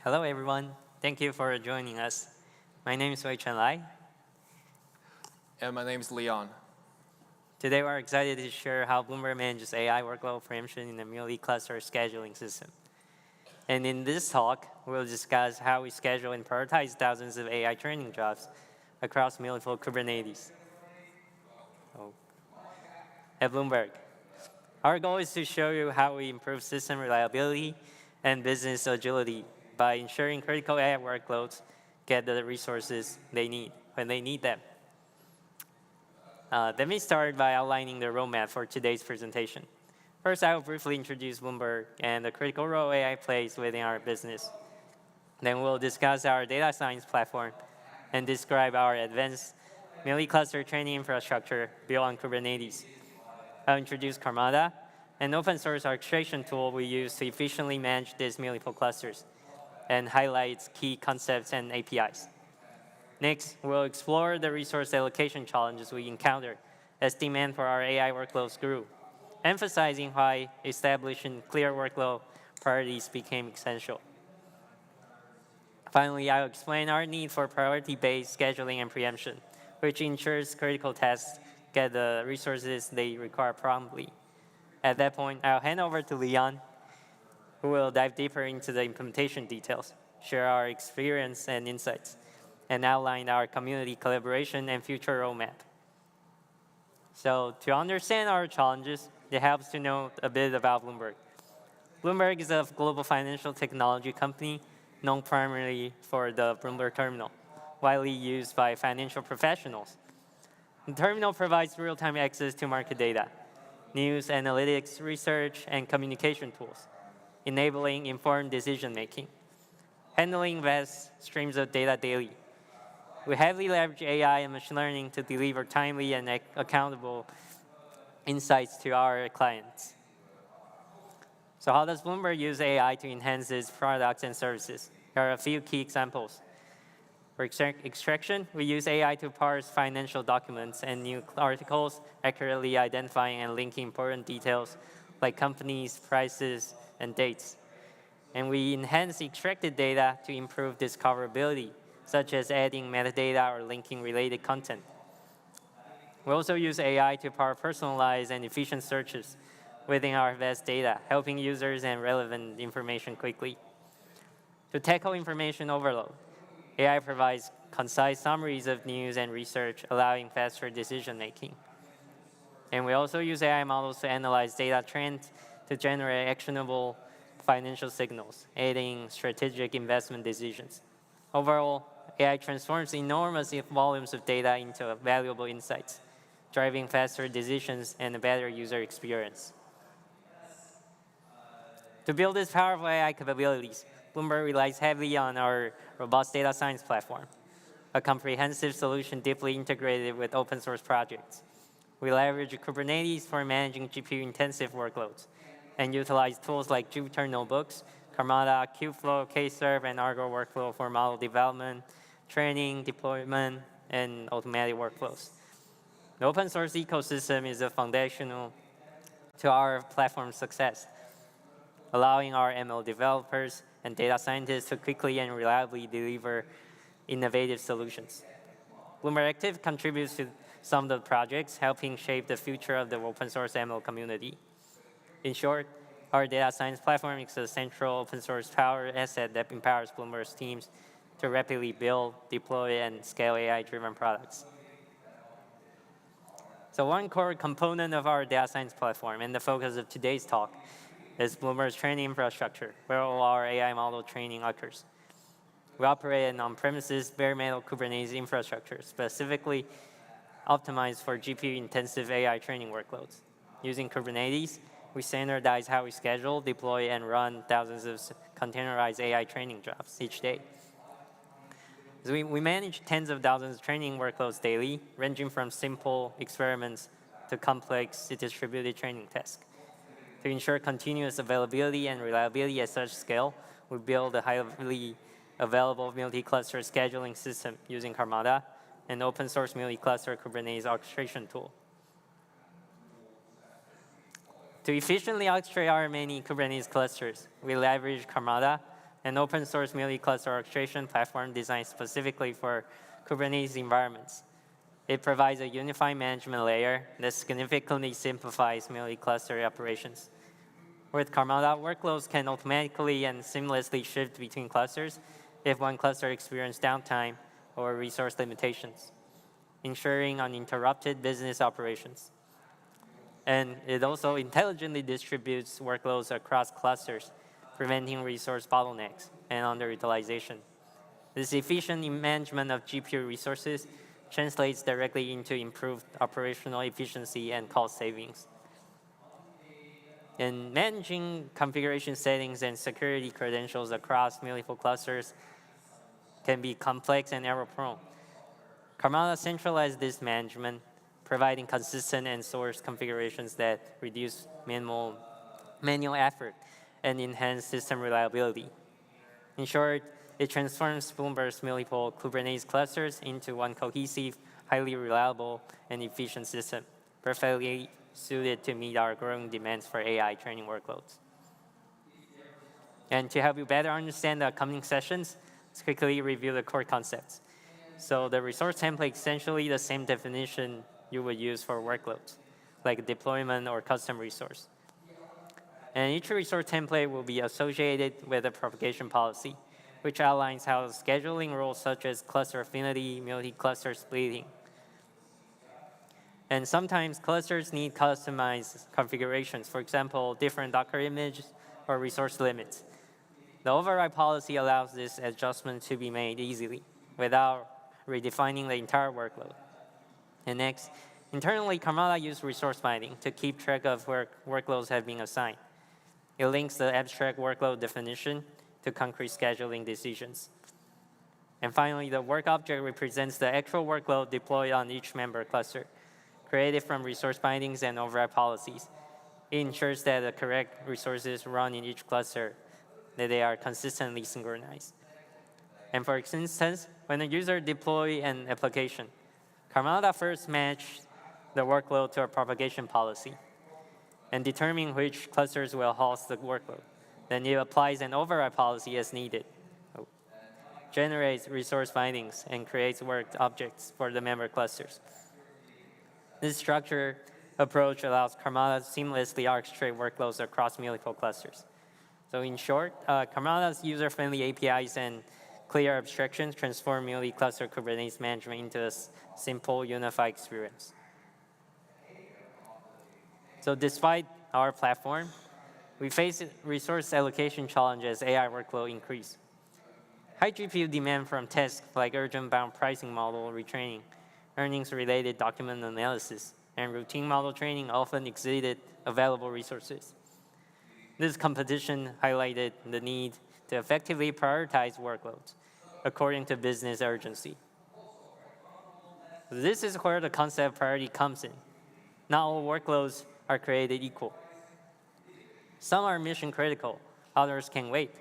Hello, everyone. Thank you for joining us. My name is Zhou Wei-Cheng Lai. And my name is Leon. Today, we're excited to share how Bloomberg manages AI workload preemption in the multi-cluster scheduling system. And in this talk, we'll discuss how we schedule and prioritize thousands of AI training jobs across multiple Kubernetes. At Bloomberg, our goal is to show you how we improve system reliability and business agility by ensuring critical AI workloads get the resources they need when they need them. Let me start by outlining the roadmap for today's presentation. First, I will briefly introduce Bloomberg and the critical role AI plays within our business. Then we'll discuss our data science platform and describe our advanced multi-cluster training infrastructure built on Kubernetes. I'll introduce Karmada, an open source orchestration tool we use to efficiently manage these multiple clusters, and highlight its key concepts and APIs. Next, we'll explore the resource allocation challenges we encountered as demand for our AI workloads grew, emphasizing why establishing clear workload priorities became essential. Finally, I'll explain our need for priority-based scheduling and preemption, which ensures critical tasks get the resources they require promptly. At that point, I'll hand over to Leon, who will dive deeper into the implementation details, share our experience and insights, and outline our community collaboration and future roadmap. So to understand our challenges, it helps to know a bit about Bloomberg. Bloomberg is a global financial technology company known primarily for the Bloomberg Terminal, widely used by financial professionals. The terminal provides real-time access to market data, news, analytics, research, and communication tools, enabling informed decision-making, handling vast streams of data daily. We heavily leverage AI and machine learning to deliver timely and accountable insights to our clients. So how does Bloomberg use AI to enhance its products and services? There are a few key examples. For extraction, we use AI to parse financial documents and news articles, accurately identifying and linking important details like companies, prices, and dates. And we enhance extracted data to improve discoverability, such as adding metadata or linking related content. We also use AI to power personalized and efficient searches within our vast data, helping users and relevant information quickly. To tackle information overload, AI provides concise summaries of news and research, allowing faster decision-making. And we also use AI models to analyze data trends to generate actionable financial signals, aiding strategic investment decisions. Overall, AI transforms enormous volumes of data into valuable insights, driving faster decisions and a better user experience. To build these powerful AI capabilities, Bloomberg relies heavily on our robust data science platform, a comprehensive solution deeply integrated with open source projects. We leverage Kubernetes for managing GPU-intensive workloads and utilize tools like Jupyter Notebooks, Karmada, Kubeflow, Kserve, and Argo Workflow for model development, training, deployment, and automatic workflows. The open source ecosystem is foundational to our platform's success, allowing our ML developers and data scientists to quickly and reliably deliver innovative solutions. Bloomberg Active contributes to some of the projects, helping shape the future of the open source ML community. In short, our data science platform is a central open source power asset that empowers Bloomberg's teams to rapidly build, deploy, and scale AI-driven products. So one core component of our data science platform and the focus of today's talk is Bloomberg's training infrastructure, where all our AI model training occurs. We operate an on-premises bare metal Kubernetes infrastructure, specifically optimized for GPU-intensive AI training workloads. Using Kubernetes, we standardize how we schedule, deploy, and run thousands of containerized AI training jobs each day. So we manage tens of thousands of training workloads daily, ranging from simple experiments to complex distributed training tasks. To ensure continuous availability and reliability at such scale, we build a highly available multi-cluster scheduling system using Karmada, an open source multi-cluster Kubernetes orchestration tool. To efficiently orchestrate our many Kubernetes clusters, we leverage Karmada an open source multi-cluster orchestration platform designed specifically for Kubernetes environments. It provides a unified management layer that significantly simplifies multi-cluster operations. With Karmada, workloads can automatically and seamlessly shift between clusters if one cluster experiences downtime or resource limitations, ensuring uninterrupted business operations. And it also intelligently distributes workloads across clusters, preventing resource bottlenecks and underutilization. This efficient management of GPU resources translates directly into improved operational efficiency and cost savings. And managing configuration settings and security credentials across multiple clusters can be complex and error-prone. Karmada centralized this management, providing consistent and source configurations that reduce manual effort and enhance system reliability. In short, it transforms Bloomberg's multiple Kubernetes clusters into one cohesive, highly reliable, and efficient system, perfectly suited to meet our growing demands for AI training workloads. And to help you better understand the upcoming sessions, let's quickly review the core concepts. So the resource template is essentially the same definition you would use for workloads, like deployment or custom resource. And each resource template will be associated with a propagation policy, which outlines how scheduling rules such as cluster affinity, multi-cluster splitting. And sometimes clusters need customized configurations, for example, different Docker images or resource limits. The override policy allows this adjustment to be made easily without redefining the entire workload. And next, internally, Karmada uses resource binding to keep track of where workloads have been assigned. It links the abstract workload definition to concrete scheduling decisions. And finally, the work object represents the actual workload deployed on each member cluster, created from resource bindings and override policies. It ensures that the correct resources run in each cluster, that they are consistently synchronized. And for instance, when a user deploys an application, Karmada first matches the workload to a propagation policy and determine which clusters will host the workload. Then it applies an override policy as needed, generates resource bindings, and creates work objects for the member clusters. This structured approach allows Karmada to seamlessly orchestrate workloads across multiple clusters. So in short, Karmada's user-friendly APIs and clear abstractions transform multi-cluster Kubernetes management into a simple, unified experience. So despite our platform, we face resource allocation challenges as AI workload increase. High GPU demand from tasks like urgent-bound pricing model retraining, earnings-related document analysis, and routine model training often exceeded available resources. This competition highlighted the need to effectively prioritize workloads according to business urgency. This is where the concept of priority comes in. Not all workloads are created equal. Some are mission critical, others can wait.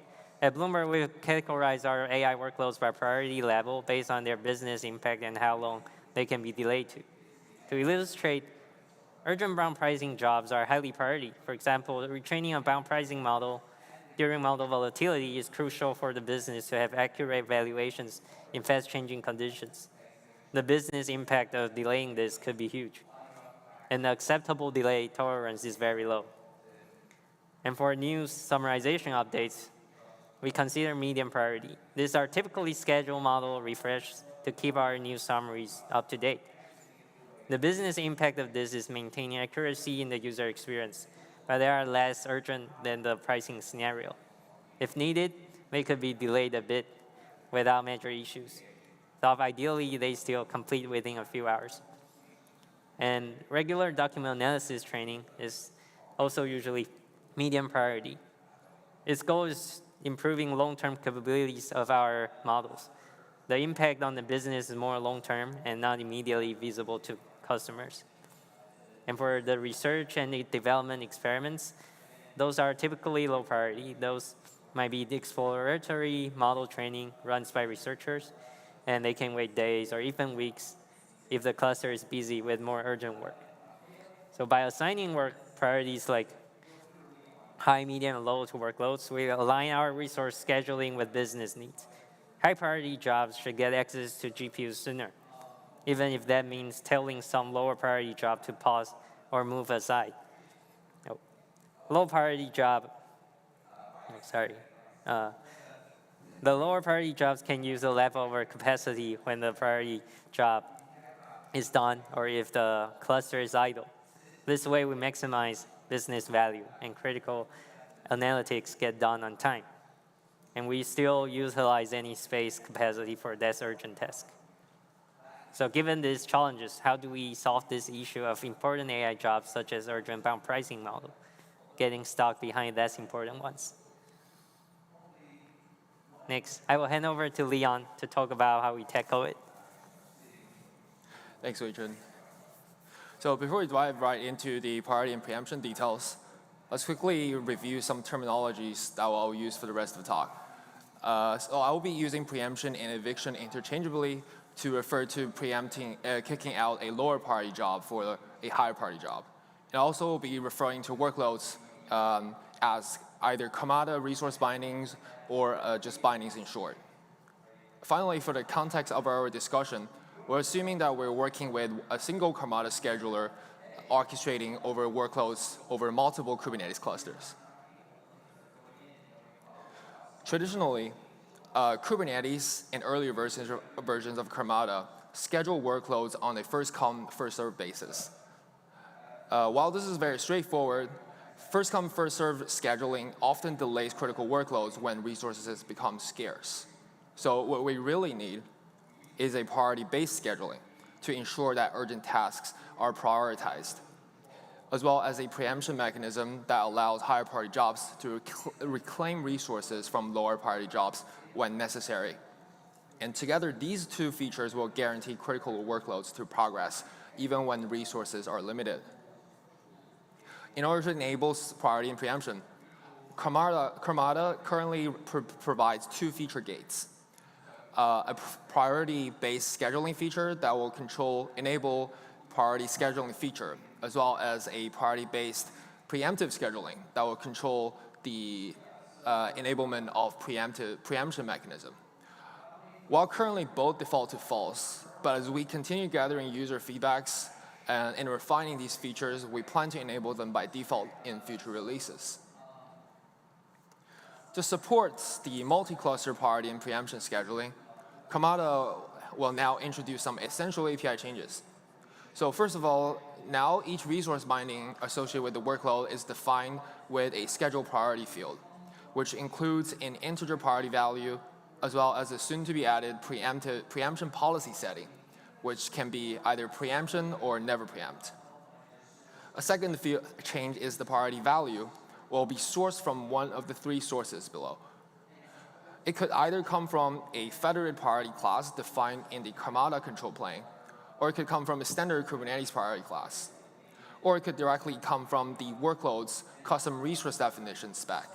At Bloomberg, we categorize our AI workloads by priority level based on their business impact and how long they can be delayed to. To illustrate, urgent bound pricing jobs are highly priority. For example, the retraining a bound pricing model during model volatility is crucial for the business to have accurate valuations in fast-changing conditions. The business impact of delaying this could be huge, and the acceptable delay tolerance is very low. And for news summarization updates, we consider medium priority. These are typically scheduled model refreshes to keep our news summaries up to date. The business impact of this is maintaining accuracy in the user experience, but they are less urgent than the pricing scenario. If needed, they could be delayed a bit without major issues. Though ideally, they still complete within a few hours. And regular document analysis training is also usually medium priority. Its goal is improving long-term capabilities of our models. The impact on the business is more long-term and not immediately visible to customers. And for the research and the development experiments, those are typically low priority. Those might be the exploratory model training runs by researchers, and they can wait days or even weeks if the cluster is busy with more urgent work. So by assigning work priorities like high, medium, and low to workloads, we align our resource scheduling with business needs. High priority jobs should get access to GPUs sooner, even if that means telling some lower priority job to pause or move aside. Low priority job, the lower priority jobs can use the leftover capacity when the priority job is done or if the cluster is idle. This way we maximize business value and critical analytics get done on time. And we still utilize any space capacity for less urgent tasks. So given these challenges, how do we solve this issue of important AI jobs such as urgent bound pricing model, getting stuck behind less important ones? Next, I will hand over to Leon to talk about how we tackle it. Thanks, Wei-Cheng. So before we dive right into the priority and preemption details, let's quickly review some terminologies that I'll use for the rest of the talk. So I will be using preemption and eviction interchangeably to refer to kicking out a lower priority job for a higher priority job. And also will be referring to workloads as either Karmada resource bindings or just bindings in short. Finally, for the context of our discussion, we're assuming that we're working with a single Karmada scheduler orchestrating over workloads over multiple Kubernetes clusters. Traditionally, Kubernetes and earlier versions of Karmada schedule workloads on a first-come, first-served basis. While this is very straightforward, first-come, first-served scheduling often delays critical workloads when resources become scarce. So what we really need is a priority-based scheduling to ensure that urgent tasks are prioritized, as well as a preemption mechanism that allows higher priority jobs to reclaim resources from lower priority jobs when necessary. And together, these two features will guarantee critical workloads to progress even when resources are limited. In order to enable priority and preemption, Karmada currently provides two feature gates. A priority-based scheduling feature that will enable priority scheduling feature, as well as a priority-based preemptive scheduling that will control the enablement of preemption mechanism. While currently both default to false, but as we continue gathering user feedbacks and refining these features, we plan to enable them by default in future releases. To support the multi-cluster priority and preemption scheduling, Karmada will now introduce some essential API changes. So first of all, now each resource binding associated with the workload is defined with a schedule priority field, which includes an integer priority value, as well as a soon-to-be-added preemption policy setting, which can be either preemption or never preempt. A second change is the priority value will be sourced from one of the three sources below. It could either come from a federated priority class defined in the Karmada control plane, or it could come from a standard Kubernetes priority class, or it could directly come from the workload's custom resource definition spec.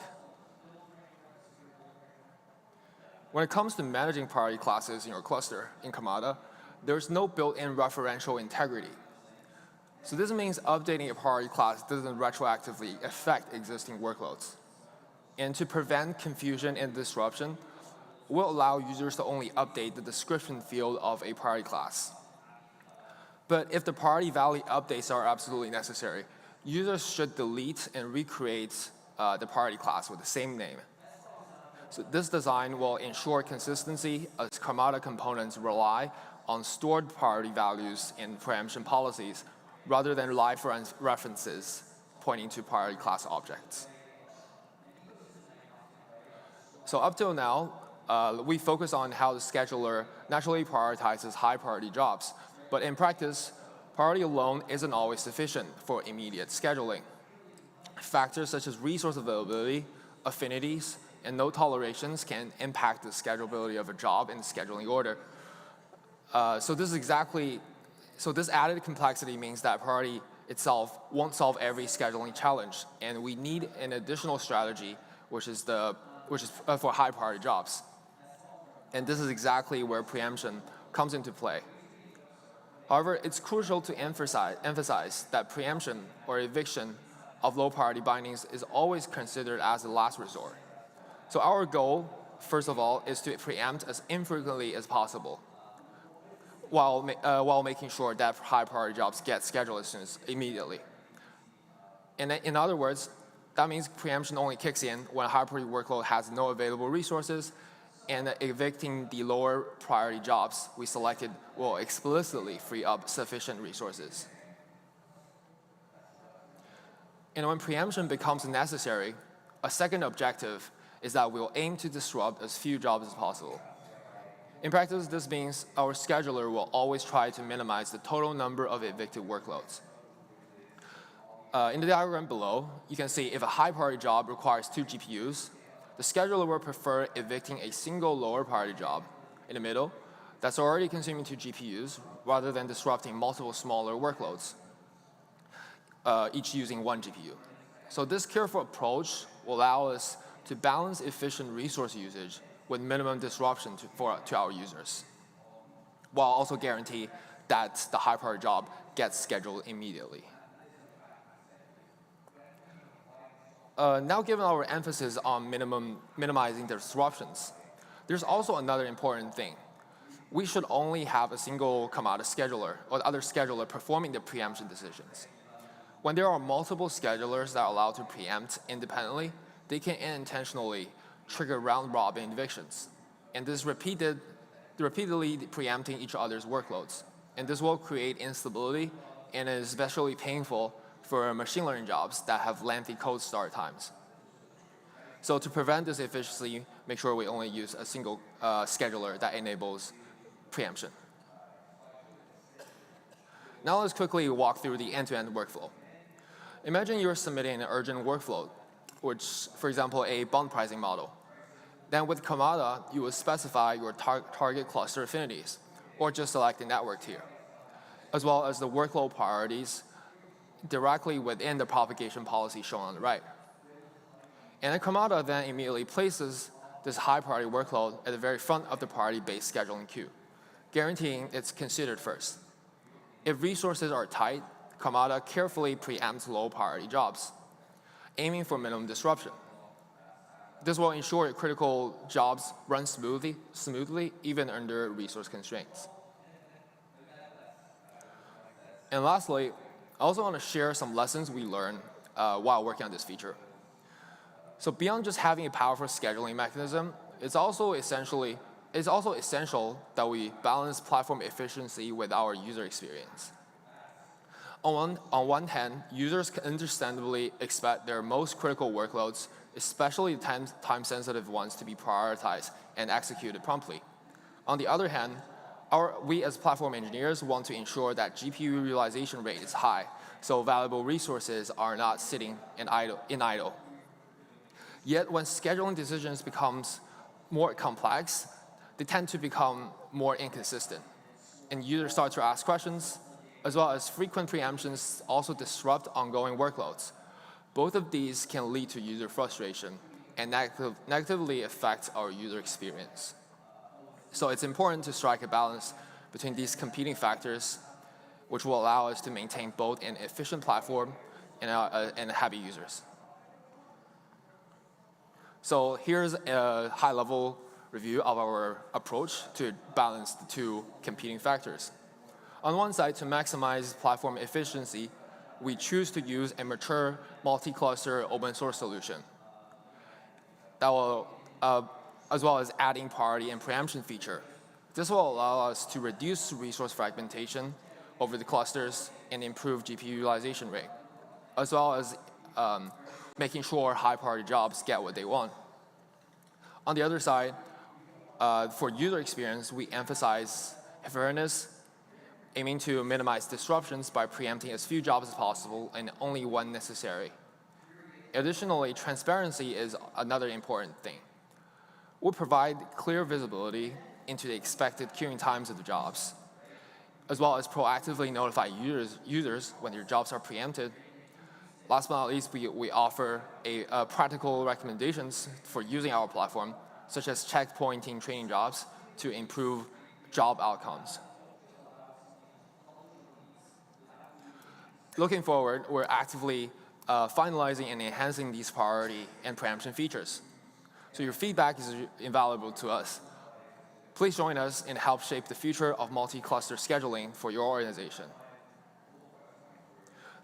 When it comes to managing priority classes in your cluster in Karmada, there's no built-in referential integrity. So this means updating a priority class doesn't retroactively affect existing workloads. And to prevent confusion and disruption, we'll allow users to only update the description field of a priority class. But if the priority value updates are absolutely necessary, users should delete and recreate the priority class with the same name. So this design will ensure consistency as Karmada components rely on stored priority values in preemption policies rather than live references pointing to priority class objects. So up till now, we focus on how the scheduler naturally prioritizes high priority jobs. But in practice, priority alone isn't always sufficient for immediate scheduling. Factors such as resource availability, affinities, and node tolerations can impact the schedulability of a job in the scheduling order. So this added complexity means that priority itself won't solve every scheduling challenge, and we need an additional strategy, which is for high priority jobs. And this is exactly where preemption comes into play. However, it's crucial to emphasize that preemption or eviction of low priority bindings is always considered as the last resort. So our goal, first of all, is to preempt as infrequently as possible, while making sure that high priority jobs get scheduled as soon as immediately. And in other words, that means preemption only kicks in when a high priority workload has no available resources, and evicting the lower priority jobs we selected will explicitly free up sufficient resources. And when preemption becomes necessary, a second objective is that we'll aim to disrupt as few jobs as possible. In practice, this means our scheduler will always try to minimize the total number of evicted workloads. In the diagram below, you can see if a high priority job requires 2 GPUs, the scheduler will prefer evicting a single lower priority job in the middle that's already consuming 2 GPUs rather than disrupting multiple smaller workloads, each using 1 GPU. So this careful approach will allow us to balance efficient resource usage with minimum disruption to our users, while also guarantee that the high priority job gets scheduled immediately. Now, given our emphasis on minimizing the disruptions, there's also another important thing. We should only have a single Karmada scheduler or other scheduler performing the preemption decisions. When there are multiple schedulers that are allowed to preempt independently, they can unintentionally trigger round-robin evictions, and this repeatedly preempting each other's workloads. And this will create instability and is especially painful for machine learning jobs that have lengthy code start times. So to prevent this efficiency, make sure we only use a single scheduler that enables preemption. Now let's quickly walk through the end-to-end workflow. Imagine you're submitting an urgent workflow, which, for example, a bond pricing model. Then with Karmada, you will specify your target cluster affinities, or just select the network tier, as well as the workload priorities directly within the propagation policy shown on the right. And then Karmada then immediately places this high priority workload at the very front of the priority-based scheduling queue, guaranteeing it's considered first. If resources are tight, Karmada carefully preempts low priority jobs, aiming for minimum disruption. This will ensure critical jobs run smoothly even under resource constraints. And lastly, I also want to share some lessons we learned while working on this feature. So beyond just having a powerful scheduling mechanism, it's also essential that we balance platform efficiency with our user experience. On one hand, users can understandably expect their most critical workloads, especially time-sensitive ones, to be prioritized and executed promptly. On the other hand, we as platform engineers want to ensure that GPU utilization rate is high, so valuable resources are not sitting in idle. Yet when scheduling decisions becomes more complex, they tend to become more inconsistent, and users start to ask questions, as well as frequent preemptions also disrupt ongoing workloads. Both of these can lead to user frustration and negatively affect our user experience. So it's important to strike a balance between these competing factors, which will allow us to maintain both an efficient platform and happy users. So here's a high-level review of our approach to balance the two competing factors. On one side, to maximize platform efficiency, we choose to use a mature multi-cluster open-source solution that will, as well as adding priority and preemption feature. This will allow us to reduce resource fragmentation over the clusters and improve GPU utilization rate, as well as making sure high-priority jobs get what they want. On the other side, for user experience, we emphasize fairness, aiming to minimize disruptions by preempting as few jobs as possible and only when necessary. Additionally, transparency is another important thing. We'll provide clear visibility into the expected queuing times of the jobs, as well as proactively notify users when their jobs are preempted. Last but not least, we offer practical recommendations for using our platform, such as checkpointing training jobs to improve job outcomes. Looking forward, we're actively finalizing and enhancing these priority and preemption features. So your feedback is invaluable to us. Please join us and help shape the future of multi-cluster scheduling for your organization.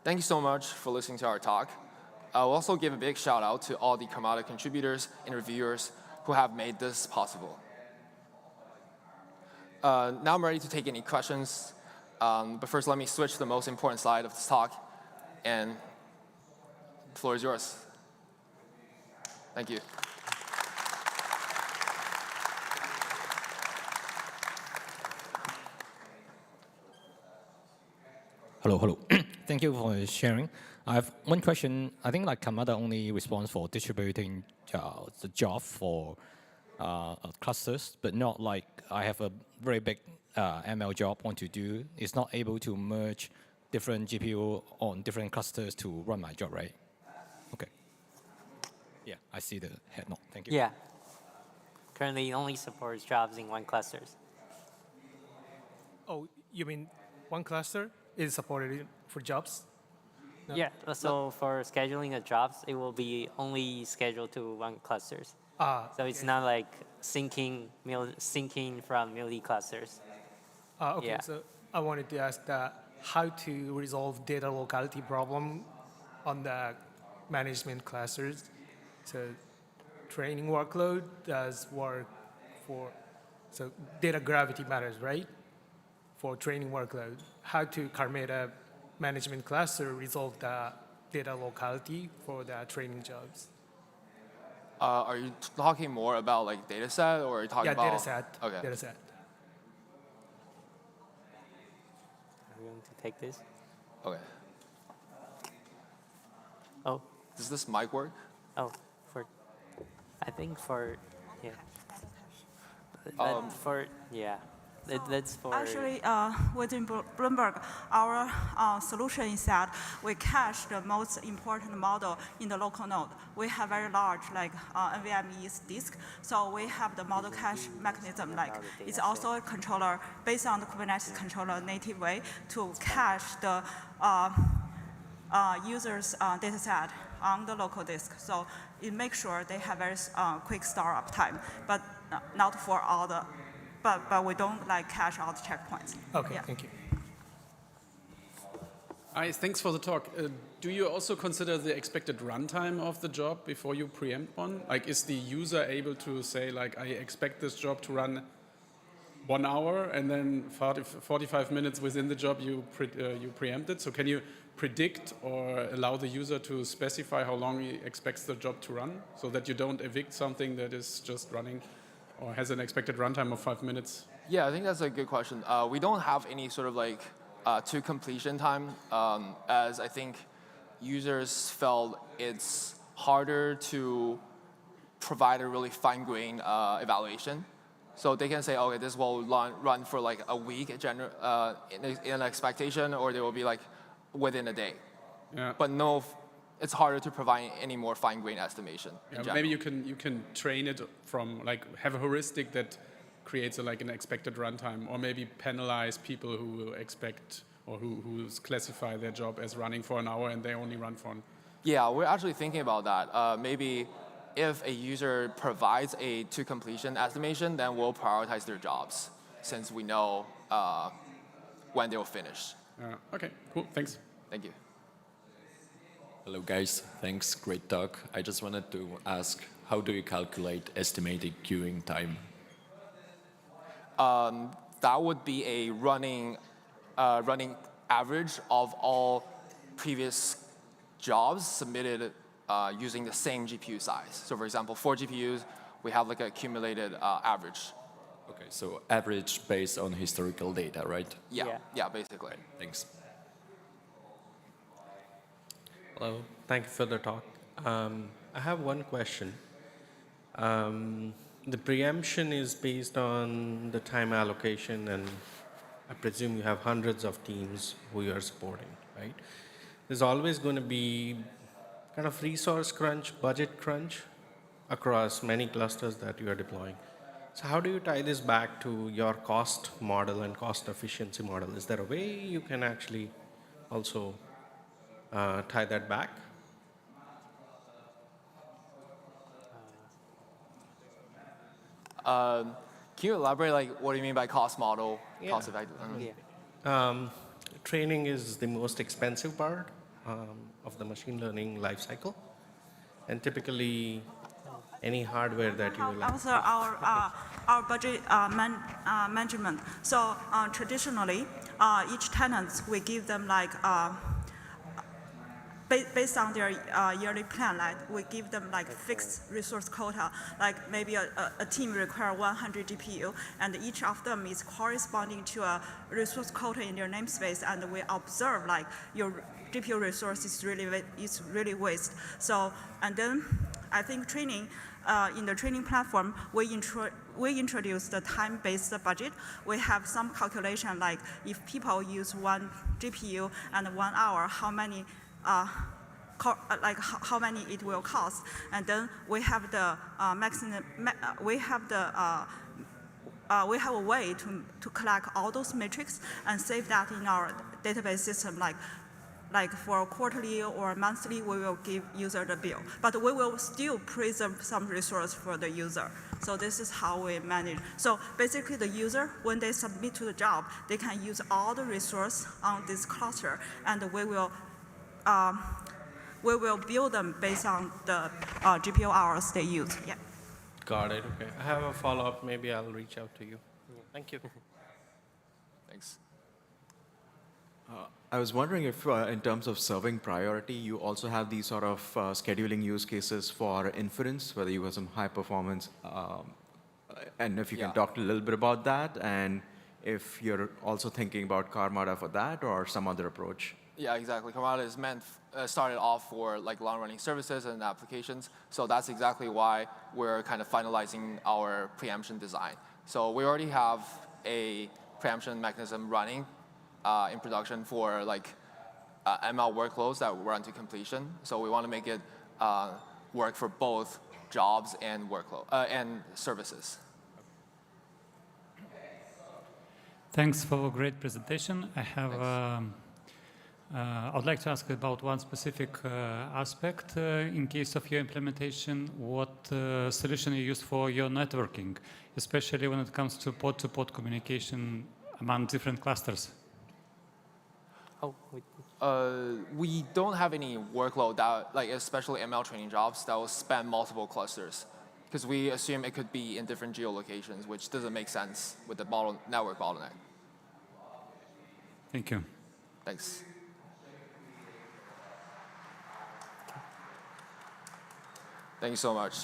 Thank you so much for listening to our talk. I'll also give a big shout out to all the Karmada contributors and reviewers who have made this possible. Now I'm ready to take any questions, but first let me switch to the most important slide of this talk, and the floor is yours. Thank you. Hello. Thank you for sharing. I have one question. I think like Karmada only responds for distributing the job for clusters, but not like I have a very big ML job want to do. It's not able to merge different GPU on different clusters to run my job, right? Okay. Yeah, I see the head nod. Thank you. Yeah. Currently, it only supports jobs in one clusters. Oh, you mean one cluster is supported for jobs? No. Yeah, so for scheduling the jobs, it will be only scheduled to one clusters. So it's not like syncing from multi-clusters. Okay, Yeah. so I wanted to ask how to resolve data locality problem on the management clusters. So training workload does work for, so data gravity matters, right? For training workload. How to Karmada management cluster resolve the data locality for the training jobs? Are you talking more about like data set, or are you talking about? Data set. Okay. Data set. Are we going to take this? Okay. Oh, Does this mic work? I think for, yeah. Yeah. That's for. Actually, within Bloomberg, our solution is that we cache the most important model in the local node. We have very large, like NVMe disk, so we have the model cache mechanism. Like it's also a controller based on the Kubernetes controller native way to cache the user's data set on the local disk. So it makes sure they have very quick startup time, but not for all the. But we don't like cache all the checkpoints. Okay, Yeah. thank you. Hi, thanks for the talk. Do you also consider the expected runtime of the job before you preempt one? Like, is the user able to say, like, I expect this job to run 1 hour, and then 45 minutes within the job you preempt it? So can you predict or allow the user to specify how long he expects the job to run, so that you don't evict something that is just running or has an expected runtime of 5 minutes? Yeah, I think that's a good question. We don't have any sort of like to completion time, as I think users felt it's harder to provide a really fine-grained evaluation. So they can say, okay, this will run for like a week in an expectation, or they will be like within a day. Yeah. But no, it's harder to provide any more fine-grained estimation. Yeah, maybe you can train it from, like, have a heuristic that creates like an expected runtime, or maybe penalize people who will expect or who classify their job as running for 1 hour and they only run for. Yeah, we're actually thinking about that. Maybe if a user provides a to completion estimation, then we'll prioritize their jobs since we know when they will finish. Okay, cool, thanks. Thank you. Hello guys, thanks, great talk. I just wanted to ask, how do you calculate estimated queuing time? That would be a running average of all previous jobs submitted using the same GPU size. So for example, 4 GPUs, we have like an accumulated average. Okay, so average based on historical data, right? Yeah, basically. Thanks. Hello, thank you for the talk. I have one question. The preemption is based on the time allocation, and I presume you have hundreds of teams who you are supporting, right? There's always going to be kind of resource crunch, budget crunch across many clusters that you are deploying. So how do you tie this back to your cost model and cost efficiency model? Is there a way you can actually also tie that back? Can you elaborate, like, what do you mean by cost model, Yeah. cost effective? Training is the most expensive part of the machine learning lifecycle. And typically, any hardware that you will Also, our budget management. So traditionally, each tenant, we give them like, based on their yearly plan, like we give them like fixed resource quota. Like maybe a team require 100 GPU, and each of them is corresponding to a resource quota in their namespace, and we observe like your GPU resource is really waste. So, and then I think training, in the training platform, we introduce the time-based budget. We have some calculation like if people use 1 GPU and 1 hour, how many how many it will cost, and then we have the maximum. We have a way to collect all those metrics and save that in our database system. Like for quarterly or monthly, we will give user the bill, but we will still preserve some resource for the user. So this is how we manage. So basically, the user, when they submit to the job, they can use all the resource on this cluster, and we will build them based on the GPU hours they use. Yeah. Got it. Okay. I have a follow-up. Maybe I'll reach out to you. Thank you. Thanks. I was wondering if, in terms of serving priority, you also have these sort of scheduling use cases for inference, whether you have some high performance, and if you can talk a little bit about that, and if you're also thinking about Karmada for that or some other approach. Yeah, exactly. Karmada is started off for like long-running services and applications. So that's exactly why we're kind of finalizing our preemption design. So we already have a preemption mechanism running in production for like ML workloads that run to completion. So we want to make it work for both jobs and workload and services. Thanks for a great presentation. I would like to ask about one specific aspect. In case of your implementation, what solution you use for your networking, especially when it comes to pod-to-pod communication among different clusters? We don't have any workload that, like especially ML training jobs, that will span multiple clusters, because we assume it could be in different geolocations, which doesn't make sense with the network bottleneck. Thank you. Thanks. Thank you so much.